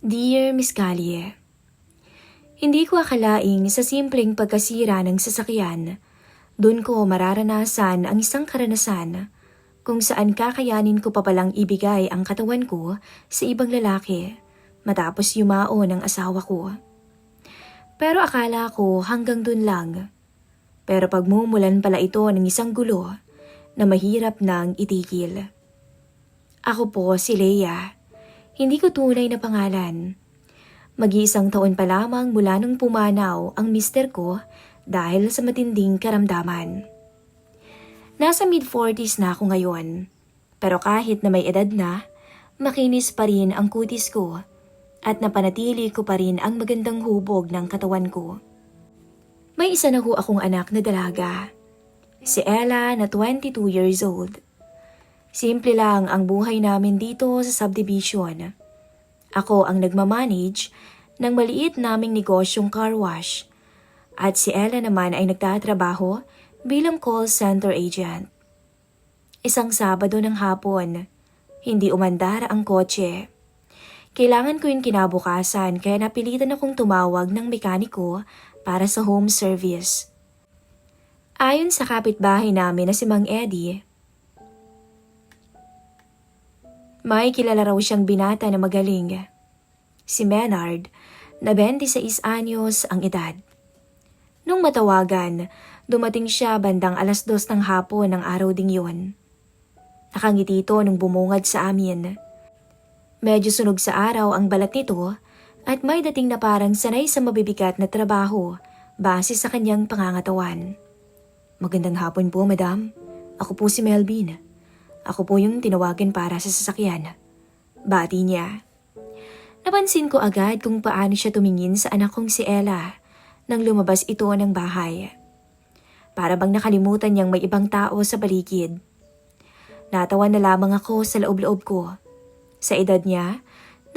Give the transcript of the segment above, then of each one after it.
Dear Miss Callie, hindi ko akalaing sa simpleng pagkasira ng sasakyan, doon ko mararanasan ang isang karanasan kung saan kakayanin ko pa palang ibigay ang katawan ko sa ibang lalaki matapos yumao ng asawa ko. Pero akala ko hanggang doon lang. Pero pagmumulan pala ito ng isang gulo na mahirap nang itigil. Ako po si Leia. Hindi ko tunay na pangalan. Mag-iisang taon pa lamang mula nung pumanaw ang mister ko dahil sa matinding karamdaman. Nasa mid-40s na ako ngayon. Pero kahit na may edad na, makinis pa rin ang kutis ko at napanatili ko pa rin ang magandang hubog ng katawan ko. May isa na ho akong anak na dalaga. Si Ella na 22 years old. Simple lang ang buhay namin dito sa subdivision. Ako ang nagmamanage ng maliit naming negosyong car wash at si Ella naman ay nagtatrabaho bilang call center agent. Isang Sabado ng hapon, hindi umandar ang kotse. Kailangan ko yung kinabukasan kaya napilitan akong tumawag ng mekaniko para sa home service. Ayon sa kapitbahay namin na si Mang Eddie, may kilala raw siyang binata na magaling. Si Menard, na 26 anyos ang edad. Nung matawagan, dumating siya bandang 2:00 ng hapon ng araw ding yun. Nakangiti ito nung bumungad sa amin. Medyo sunog sa araw ang balat nito at may dating na parang sanay sa mabibigat na trabaho base sa kanyang pangangatawan. Magandang hapon po, madam. Ako po si Melvin. Ako po yung tinawagan para sa sasakyan. Bati niya. Napansin ko agad kung paano siya tumingin sa anak kong si Ella nang lumabas ito ng bahay. Para bang nakalimutan niyang may ibang tao sa paligid. Natawa na lamang ako sa loob-loob ko. Sa edad niya,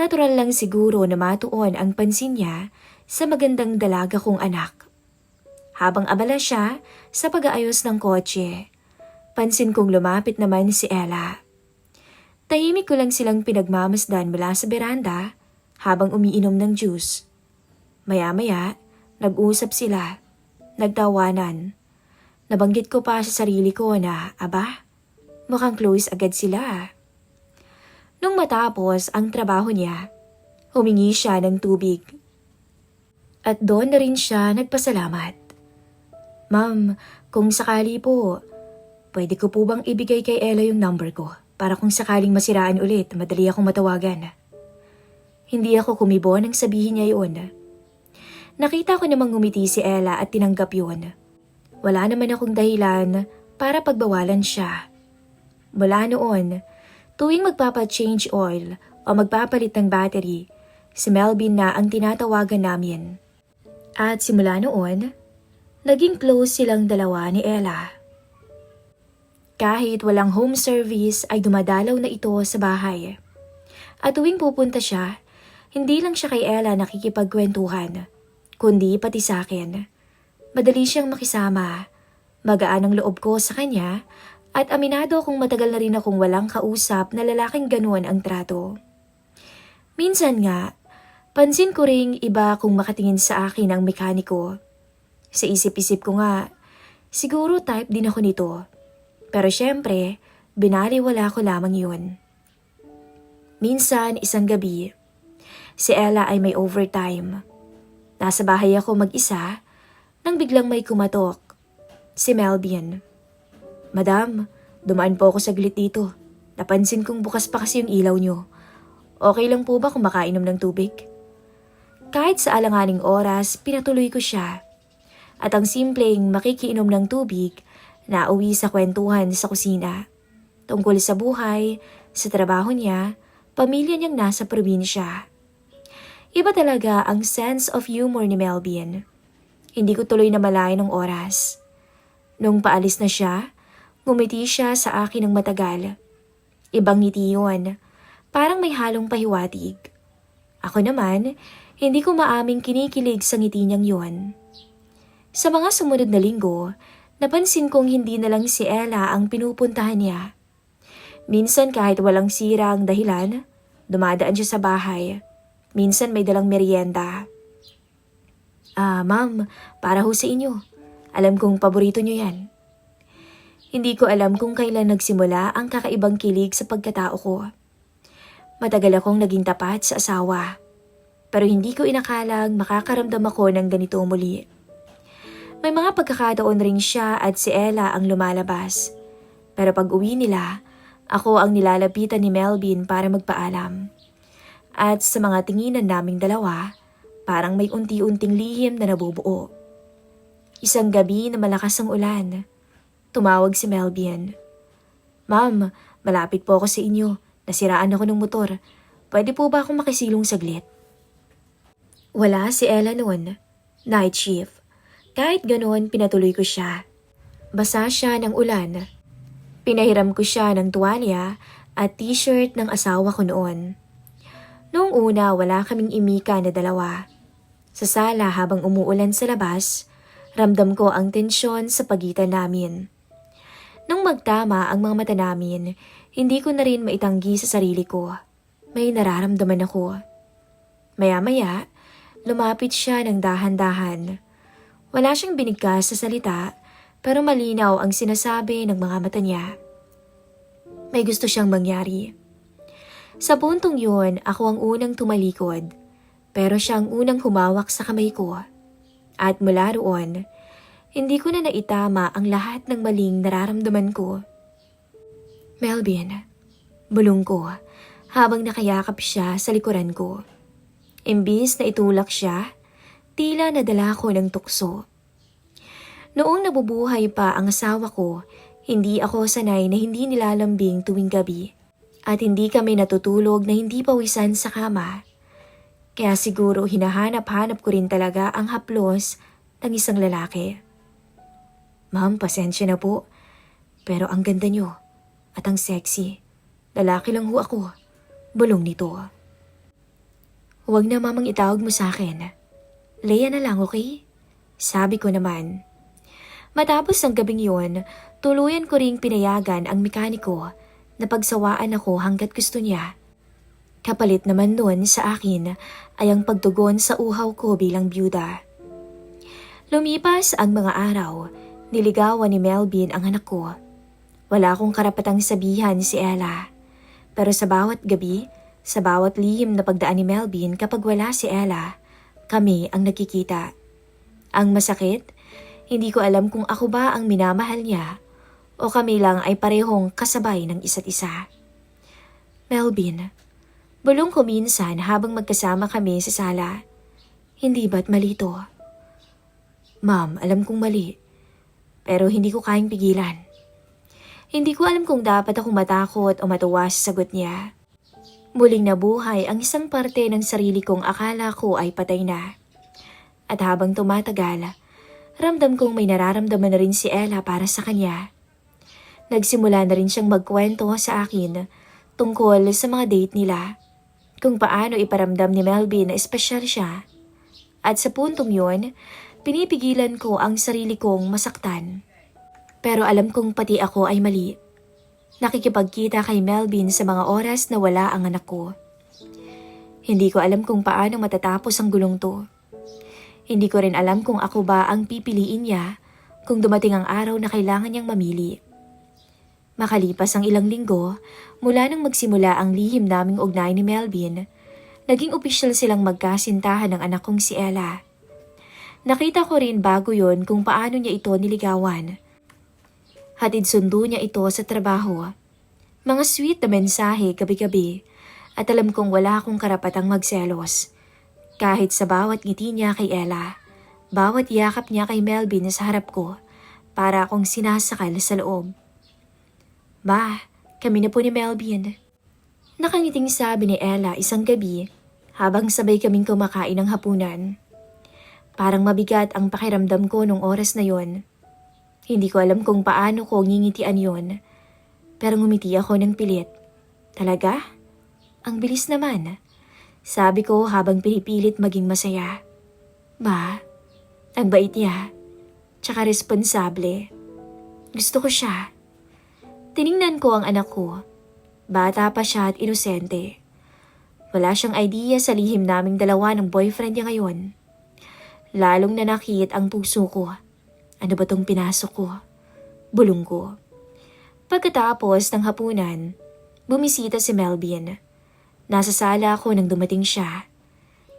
natural lang siguro na matuon ang pansin niya sa magandang dalaga kong anak. Habang abala siya sa pag-aayos ng kotse, pansin kong lumapit naman si Ella. Tahimik ko lang silang pinagmamasdan mula sa beranda habang umiinom ng juice. Maya-maya, nag-usap sila, nagtawanan. Nabanggit ko pa sa sarili ko na, mukhang close agad sila. Nung matapos ang trabaho niya, humingi siya ng tubig. At doon na rin siya nagpasalamat. Ma'am, kung sakali po, pwede ko po bang ibigay kay Ella yung number ko para kung sakaling masiraan ulit, madali akong matawagan. Hindi ako kumibo nang sabihin niya yun. Nakita ko namang ngumiti si Ella at tinanggap yun. Wala naman akong dahilan para pagbawalan siya. Mula noon, tuwing magpapa-change oil o magpapalit ng battery, si Melvin na ang tinatawagan namin. At simula noon, naging close silang dalawa ni Ella. Kahit walang home service ay dumadalaw na ito sa bahay. At tuwing pupunta siya, hindi lang siya kay Ella nakikipagkwentuhan, kundi pati sa akin. Madali siyang makisama, magaan ang loob ko sa kanya at aminado kung matagal na rin akong walang kausap na lalaking ganun ang trato. Minsan nga, pansin ko ring iba kung makatingin sa akin ang mekaniko. Sa isip-isip ko nga, siguro type din ako nito. Pero syempre, binaliwala ko lamang yun. Minsan, isang gabi, si Ella ay may overtime. Nasa bahay ako mag-isa nang biglang may kumatok. Si Melvin. Madam, dumaan po ako saglit dito. Napansin kong bukas pa kasi yung ilaw nyo. Okay lang po ba kung makainom ng tubig? Kahit sa alanganing oras, pinatuloy ko siya. At ang simpleng makikiinom ng tubig, nauwi sa kwentuhan sa kusina. Tungkol sa buhay, sa trabaho niya, pamilya niyang nasa probinsya. Iba talaga ang sense of humor ni Melvin. Hindi ko tuloy na malayan ng oras. Nung paalis na siya, ngumiti siya sa akin ng matagal. Ibang ngiti yun, parang may halong pahiwatig. Ako naman, hindi ko maaming kinikilig sa ngiti niyang yun. Sa mga sumunod na linggo, napansin kong hindi na lang si Ella ang pinupuntahan niya. Minsan kahit walang sira ang dahilan, dumadaan siya sa bahay. Minsan may dalang merienda. Ma'am, para ho sa inyo. Alam kong paborito nyo yan. Hindi ko alam kung kailan nagsimula ang kakaibang kilig sa pagkatao ko. Matagal akong naging tapat sa asawa. Pero hindi ko inakalang makakaramdam ako ng ganito muli. May mga pagkakataon ring siya at si Ella ang lumalabas. Pero pag uwi nila, ako ang nilalapitan ni Melvin para magpaalam. At sa mga tinginan naming dalawa, parang may unti-unting lihim na nabubuo. Isang gabi na malakas ang ulan, tumawag si Melvin. Ma'am, malapit po ako sa inyo. Nasiraan ako ng motor. Pwede po ba akong makisilong saglit? Wala si Ella noon. Night shift. Kahit ganoon, pinatuloy ko siya. Basa siya ng ulan. Pinahiram ko siya ng tuwalya at t-shirt ng asawa ko noon. Noong una, wala kaming imika na dalawa. Sa sala habang umuulan sa labas, ramdam ko ang tensyon sa pagitan namin. Nung magtama ang mga mata namin, hindi ko na rin maitanggi sa sarili ko. May nararamdaman ako. Maya-maya, lumapit siya ng dahan-dahan. Wala siyang binigkas sa salita, pero malinaw ang sinasabi ng mga mata niya. May gusto siyang mangyari. Sa puntong yun, ako ang unang tumalikod. Pero siya ang unang humawak sa kamay ko. At mula roon, hindi ko na naitama ang lahat ng maling nararamdaman ko. Melvin, bulong ko habang nakayakap siya sa likuran ko. Imbis na itulak siya, tila nadala ko ng tukso. Noong nabubuhay pa ang asawa ko, hindi ako sanay na hindi nilalambing tuwing gabi. At hindi kami natutulog na hindi pawisan sa kama. Kaya siguro hinahanap-hanap ko rin talaga ang haplos ng isang lalaki. Ma'am, pasensya na po. Pero ang ganda nyo at ang sexy. Lalaki lang ho ako. Bulong nito. Huwag na mamang itawag mo sa akin. Leia na lang, okay? Sabi ko naman. Matapos ang gabing yun, tuluyan ko ring pinayagan ang mekaniko na pagsawaan ako hanggat gusto niya. Kapalit naman nun sa akin ay ang pagtugon sa uhaw ko bilang byuda. Lumipas ang mga araw, niligawan ni Melvin ang anak ko. Wala akong karapatang sabihan si Ella. Pero sa bawat gabi, sa bawat lihim na pagdaan ni Melvin kapag wala si Ella, kami ang nakikita. Ang masakit, hindi ko alam kung ako ba ang minamahal niya o kami lang ay parehong kasabay ng isa't isa. Melvin, bulong ko minsan habang magkasama kami sa sala. Hindi ba't mali to? Ma'am, alam kong mali. Pero hindi ko kayang pigilan. Hindi ko alam kung dapat akong matakot o matuwa sa sagot niya. Muling nabuhay ang isang parte ng sarili kong akala ko ay patay na. At habang tumatagal, ramdam kong may nararamdaman na rin si Ella para sa kanya. Nagsimula na rin siyang magkwento sa akin tungkol sa mga date nila. Kung paano iparamdam ni Melvin na espesyal siya. At sa puntong yun, pinipigilan ko ang sarili kong masaktan. Pero alam kong pati ako ay mali. Nakikipagkita kay Melvin sa mga oras na wala ang anak ko. Hindi ko alam kung paano matatapos ang gulong to. Hindi ko rin alam kung ako ba ang pipiliin niya kung dumating ang araw na kailangan niyang mamili. Makalipas ang ilang linggo, mula nang magsimula ang lihim naming ugnay ni Melvin, naging opisyal silang magkasintahan ng anak kong si Ella. Nakita ko rin bago yon kung paano niya ito niligawan. Hatid sundo niya ito sa trabaho. Mga sweet na mensahe gabi-gabi at alam kong wala akong karapatang magselos. Kahit sa bawat ngiti niya kay Ella, bawat yakap niya kay Melvin sa harap ko, para akong sinasakal sa loob. Ma, kami na po ni Melvin. Nakangiting sabi ni Ella isang gabi habang sabay kaming kumakain ng hapunan. Parang mabigat ang pakiramdam ko nung oras na yon. Hindi ko alam kung paano ko ngingitian yon. Pero ngumiti ako ng pilit. Talaga? Ang bilis naman. Sabi ko habang pinipilit maging masaya. Ma, ang bait niya. Tsaka responsable. Gusto ko siya. Tiningnan ko ang anak ko. Bata pa siya at inosente. Wala siyang idea sa lihim naming dalawa ng boyfriend niya ngayon. Lalong nanakit ang puso ko. Ano ba tong pinasok ko? Bulong ko. Pagkatapos ng hapunan, bumisita si Melvin. Nasa sala ako nang dumating siya.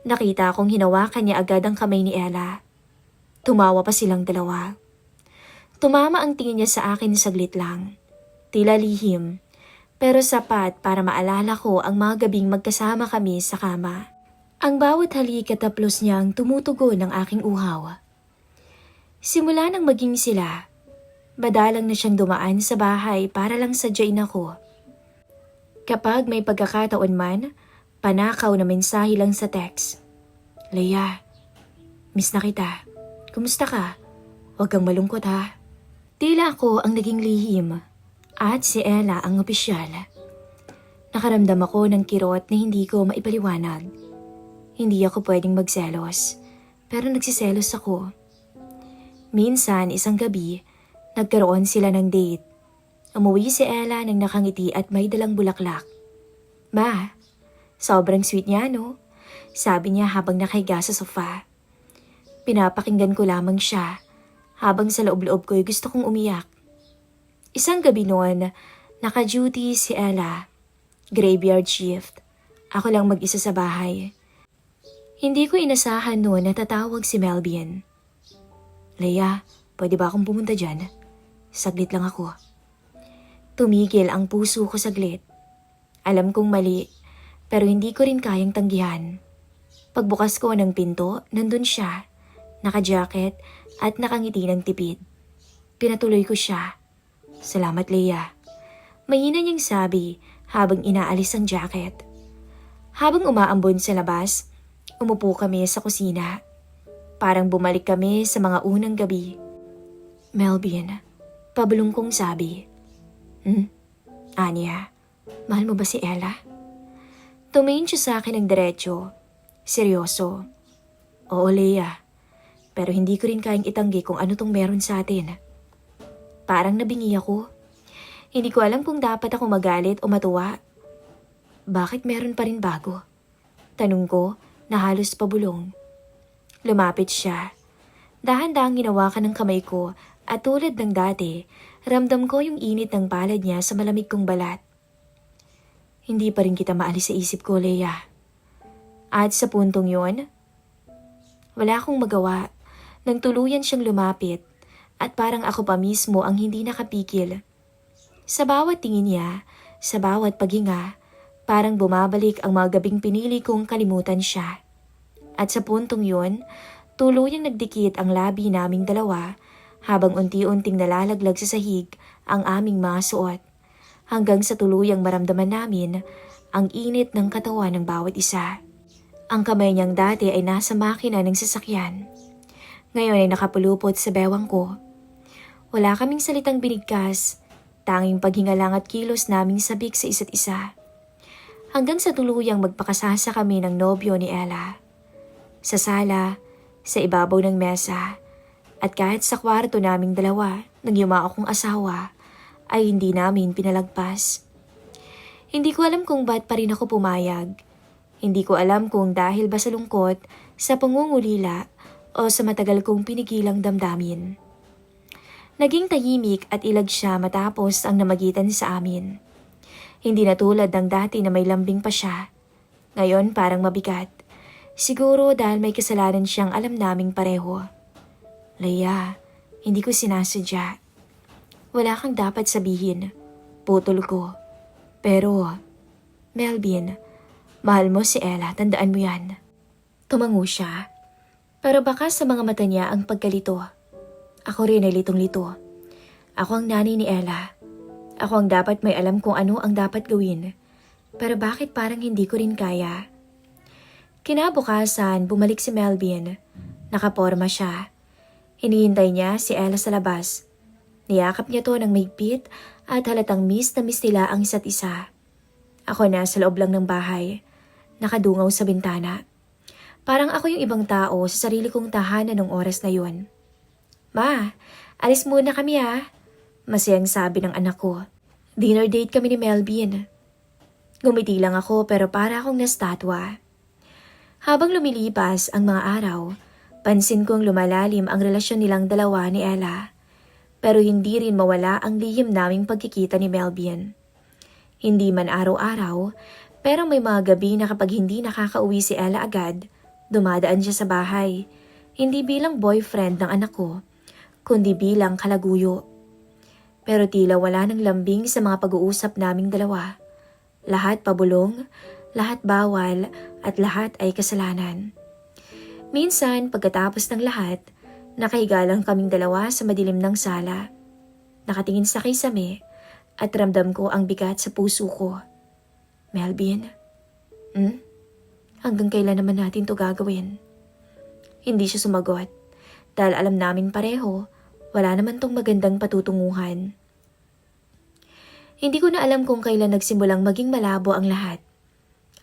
Nakita kong hinawakan niya agad ang kamay ni Ella. Tumawa pa silang dalawa. Tumama ang tingin niya sa akin saglit lang. Tila lihim, pero sapat para maalala ko ang mga gabing magkasama kami sa kama. Ang bawat halik at haplos niyang tumutugon ng aking uhaw. Simula nang maging sila, madalang na siyang dumaan sa bahay para lang sadyain ako. Kapag may pagkakataon man, panakaw na mensahe lang sa text. Leia, miss na kita. Kumusta ka? Huwag kang malungkot ha. Tila ako ang naging lihim at si Ella ang opisyal. Nakaramdam ako ng kirot na hindi ko maipaliwanag. Hindi ako pwedeng magselos, pero nagsiselos ako. Minsan isang gabi, nagkaroon sila ng date. Umuwi si Ella nang nakangiti at may dalang bulaklak. Ma, sobrang sweet niya no? Sabi niya habang nakahiga sa sofa. Pinapakinggan ko lamang siya habang sa loob-loob ko'y gusto kong umiyak. Isang gabi noon, naka-duty si Ella. Graveyard shift. Ako lang mag-isa sa bahay. Hindi ko inasahan noon na tatawag si Melvin. Leia, pwede ba akong pumunta dyan? Saglit lang ako. Tumigil ang puso ko saglit. Alam kong mali, pero hindi ko rin kayang tanggihan. Pagbukas ko ng pinto, nandun siya, naka-jacket at nakangiti ng tipid. Pinatuloy ko siya. Salamat, Leia. Mahina niyang sabi habang inaalis ang jacket. Habang umaambon sa labas, umupo kami sa kusina. Parang bumalik kami sa mga unang gabi. Melvin, pabulong kong sabi. Anya, mahal mo ba si Ella? Tumingin siya sa akin ng diretso. Seryoso. Oo, Leia. Pero hindi ko rin kayang itanggi kung ano tong meron sa atin. Parang nabingi ako. Hindi ko alam kung dapat ako magalit o matuwa. Bakit meron pa rin bago? Tanong ko na halos pabulong. Lumapit siya. Dahan-dahang hinawakan ng kamay ko at tulad ng dati, ramdam ko yung init ng palad niya sa malamig kong balat. Hindi pa rin kita maalis sa isip ko, Leia. At sa puntong yon, wala akong magawa nang tuluyan siyang lumapit at parang ako pa mismo ang hindi nakapikil. Sa bawat tingin niya, sa bawat paghinga, parang bumabalik ang mga gabing pinili kong kalimutan siya. At sa puntong yon, tuluyang nagdikit ang labi naming dalawa habang unti-unting nalalaglag sa sahig ang aming mga suot hanggang sa tuluyang maramdaman namin ang init ng katawan ng bawat isa. Ang kamay niyang dati ay nasa makina ng sasakyan. Ngayon ay nakapulupot sa bewang ko. Wala kaming salitang binigkas, tanging paghinga lang at kilos naming sabik sa isa't isa. Hanggang sa tuluyang magpakasasa kami ng nobyo ni Ella. Sa sala, sa ibabaw ng mesa, at kahit sa kwarto naming dalawa ng yumao kong asawa, ay hindi namin pinalagpas. Hindi ko alam kung ba't pa rin ako pumayag. Hindi ko alam kung dahil ba sa lungkot, sa pangungulila, o sa matagal kong pinigilang damdamin. Naging tahimik at ilag siya matapos ang namagitan sa amin. Hindi na tulad ng dati na may lambing pa siya. Ngayon parang mabigat. Siguro dahil may kasalanan siyang alam naming pareho. Leia, hindi ko sinasadya. Wala kang dapat sabihin. Putol ko. Pero, Melvin, mahal mo si Ella, tandaan mo yan. Tumango siya. Pero baka sa mga mata niya ang pagkalito. Ako rin ay litong-lito. Ako ang nanay ni Ella. Ako ang dapat may alam kung ano ang dapat gawin. Pero bakit parang hindi ko rin kaya? Kinabukasan, bumalik si Melvin. Nakaporma siya. Hinihintay niya si Ella sa labas. Niyakap niya to ng mahigpit at halatang miss na miss nila ang isa't isa. Ako na sa loob lang ng bahay. Nakadungaw sa bintana. Parang ako yung ibang tao sa sarili kong tahanan ng oras na yun. Ma, alis muna kami ha. Masayang sabi ng anak ko. Dinner date kami ni Melvin. Ngumiti lang ako pero para akong nastatwa. Habang lumilipas ang mga araw, pansin kong lumalalim ang relasyon nilang dalawa ni Ella. Pero hindi rin mawala ang lihim naming pagkikita ni Melvin. Hindi man araw-araw, pero may mga gabi na kapag hindi nakakauwi si Ella agad, dumadaan siya sa bahay. Hindi bilang boyfriend ng anak ko, kundi bilang kalaguyo. Pero tila wala ng lambing sa mga pag-uusap naming dalawa. Lahat pabulong, lahat bawal, at lahat ay kasalanan. Minsan, pagkatapos ng lahat, nakahiga lang kaming dalawa sa madilim ng sala. Nakatingin sa kisame at ramdam ko ang bigat sa puso ko. Melvin, hanggang kailan naman natin to gagawin? Hindi siya sumagot dahil alam namin pareho, wala naman tong magandang patutunguhan. Hindi ko na alam kung kailan nagsimulang maging malabo ang lahat.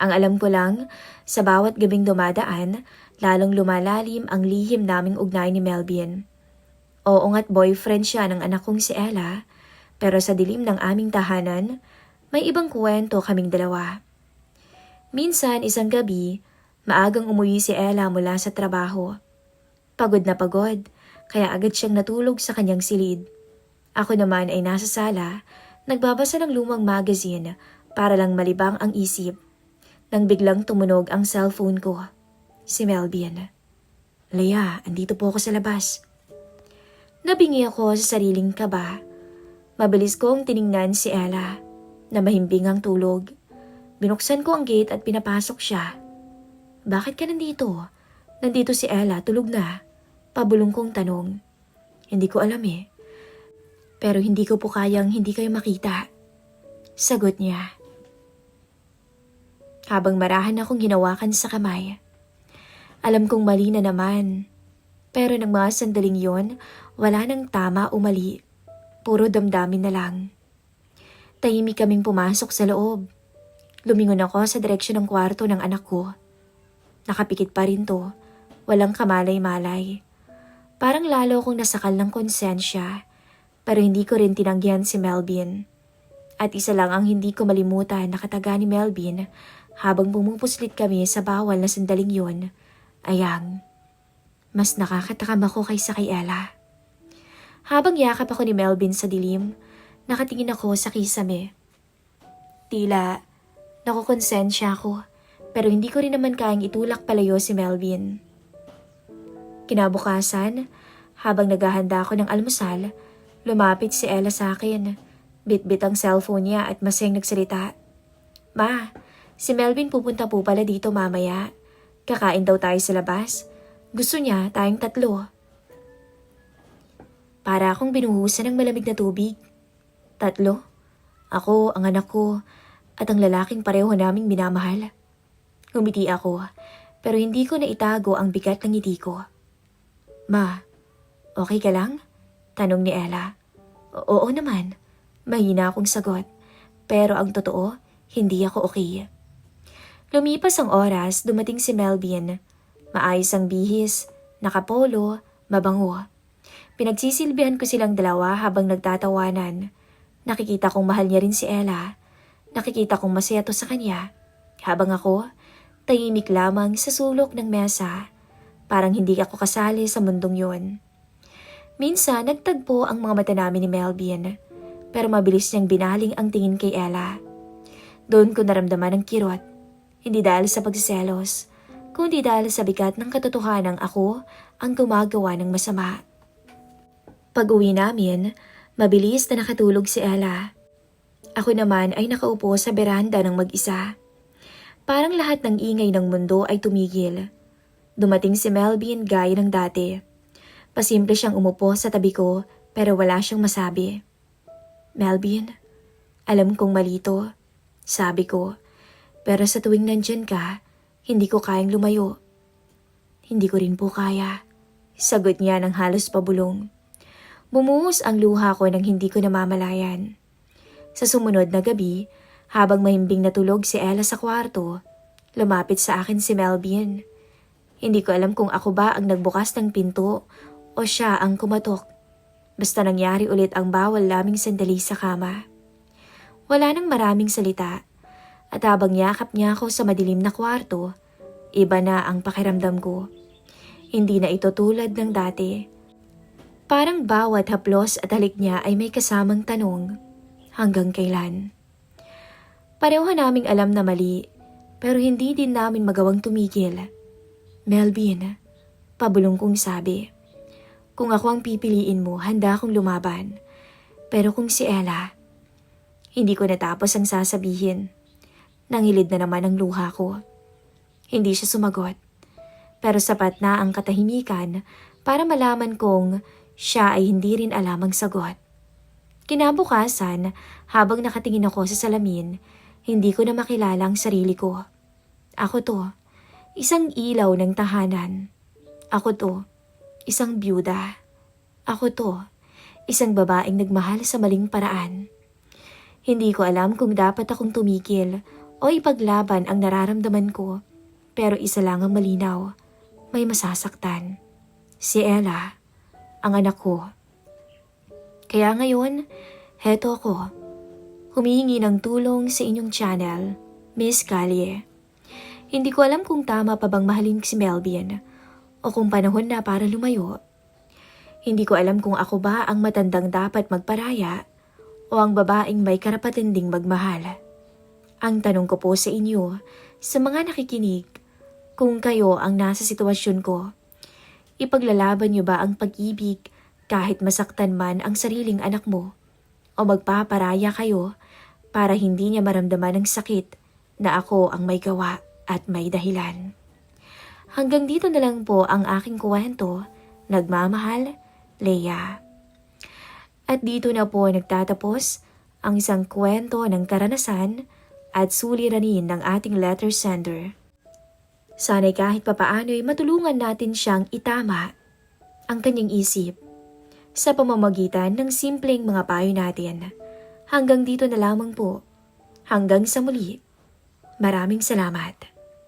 Ang alam ko lang, sa bawat gabing dumadaan, lalong lumalalim ang lihim naming ugnay ni Melvin. Oo nga't boyfriend siya ng anak kong si Ella, pero sa dilim ng aming tahanan, may ibang kwento kaming dalawa. Minsan isang gabi, maagang umuwi si Ella mula sa trabaho. Pagod na pagod, kaya agad siyang natulog sa kanyang silid. Ako naman ay nasa sala, nagbabasa ng lumang magazine para lang malibang ang isip. Nang biglang tumunog ang cellphone ko. Si Melvin. Leah, andito po ako sa labas. Nabingi ako sa sariling kaba. Mabilis kong tiningnan si Ella na mahimbing ang tulog. Binuksan ko ang gate at pinapasok siya. Bakit ka nandito? Nandito si Ella, tulog na. Pabulong kong tanong. Hindi ko alam eh. Pero hindi ko po kayang hindi kayo makita. Sagot niya. Habang marahan akong hinawakan sa kamay. Alam kong mali na naman. Pero ng mga sandaling yon, wala nang tama o mali. Puro damdamin na lang. Tahimik kaming pumasok sa loob. Lumingon ako sa direksyon ng kwarto ng anak ko. Nakapikit pa rin to. Walang kamalay-malay. Parang lalo akong nasakal ng konsensya. Pero hindi ko rin tinanggihan si Melvin. At isa lang ang hindi ko malimutan na kataga ni Melvin habang pumupuslit kami sa bawal na sandaling yon, ayang, mas nakakatakam ako kaysa kay Ella. Habang yakap ako ni Melvin sa dilim, nakatingin ako sa kisame. Tila, nakukonsensya ako, pero hindi ko rin naman kayang itulak palayo si Melvin. Kinabukasan, habang naghahanda ako ng almusal, lumapit si Ella sa akin. Bit-bit ang cellphone niya at masayang nagsalita. Ma, si Melvin pupunta po pala dito mamaya. Kakain daw tayo sa labas. Gusto niya tayong 3. Para akong binuhusan ng malamig na tubig. 3? Ako, ang anak ko, at ang lalaking pareho naming minamahal. Ngumiti ako, pero hindi ko na itago ang bigat ng ngiti ko. Ma, okay ka lang? Tanong ni Ella. Oo naman. Mahina akong sagot, pero ang totoo, hindi ako okay. Lumipas ang oras, dumating si Melvin. Maayos ang bihis, nakapolo, mabango. Pinagsisilbihan ko silang dalawa habang nagtatawanan. Nakikita kong mahal niya rin si Ella. Nakikita kong masaya to sa kanya. Habang ako, tahimik lamang sa sulok ng mesa. Parang hindi ako kasali sa mundong yon. Minsan, nagtagpo ang mga mata namin ni Melvin. Pero mabilis niyang binaling ang tingin kay Ella. Doon ko naramdaman ang kirot. Hindi dahil sa pagsiselos, kundi dahil sa bigat ng katotohanang ako ang gumagawa ng masama. Pag-uwi namin, mabilis na nakatulog si Ella. Ako naman ay nakaupo sa beranda ng mag-isa. Parang lahat ng ingay ng mundo ay tumigil. Dumating si Melvin gaya ng dati. Pasimple siyang umupo sa tabi ko pero wala siyang masabi. Melvin, alam kong mali to, sabi ko. Pero sa tuwing nandyan ka, hindi ko kayang lumayo. Hindi ko rin po kaya, sagot niya ng halos pabulong. Bumuhos ang luha ko nang hindi ko namamalayan. Sa sumunod na gabi, habang mahimbing natulog si Ella sa kwarto, lumapit sa akin si Melvin. Hindi ko alam kung ako ba ang nagbukas ng pinto o siya ang kumatok. Basta nangyari ulit ang bawal naming sandali sa kama. Wala nang maraming salita At habang yakap niya ako sa madilim na kwarto, iba na ang pakiramdam ko. Hindi na ito tulad ng dati. Parang bawat haplos at halik niya ay may kasamang tanong, hanggang kailan? Pareho naming alam na mali, pero hindi din namin magawang tumigil. Melvin, pabulong kong sabi. Kung ako ang pipiliin mo, handa akong lumaban. Pero kung si Ella, hindi ko natapos ang sasabihin. Nangilid na naman ang luha ko. Hindi siya sumagot. Pero sapat na ang katahimikan para malaman kong siya ay hindi rin alam ang sagot. Kinabukasan, habang nakatingin ako sa salamin, hindi ko na makilala ang sarili ko. Ako to, isang ilaw ng tahanan. Ako to, isang byuda. Ako to, isang babaeng nagmahal sa maling paraan. Hindi ko alam kung dapat akong tumigil o ipaglaban ang nararamdaman ko, pero isa lang ang malinaw, may masasaktan. Si Ella, ang anak ko. Kaya ngayon, heto ako, humihingi ng tulong sa inyong channel, Miss Callie. Hindi ko alam kung tama pa bang mahalin si Melvin o kung panahon na para lumayo. Hindi ko alam kung ako ba ang matandang dapat magparaya o ang babaeng may karapatan ding magmahal. Ang tanong ko po sa inyo, sa mga nakikinig, kung kayo ang nasa sitwasyon ko, ipaglalaban niyo ba ang pag-ibig kahit masaktan man ang sariling anak mo? O magpaparaya kayo para hindi niya maramdaman ang sakit na ako ang may gawa at may dahilan? Hanggang dito na lang po ang aking kwento. Nagmamahal, Leia. At dito na po nagtatapos ang isang kwento ng karanasan at suliranin ng ating letter sender. Sana'y kahit papaano'y matulungan natin siyang itama ang kanyang isip sa pamamagitan ng simpleng mga payo natin. Hanggang dito na lamang po. Hanggang sa muli. Maraming salamat.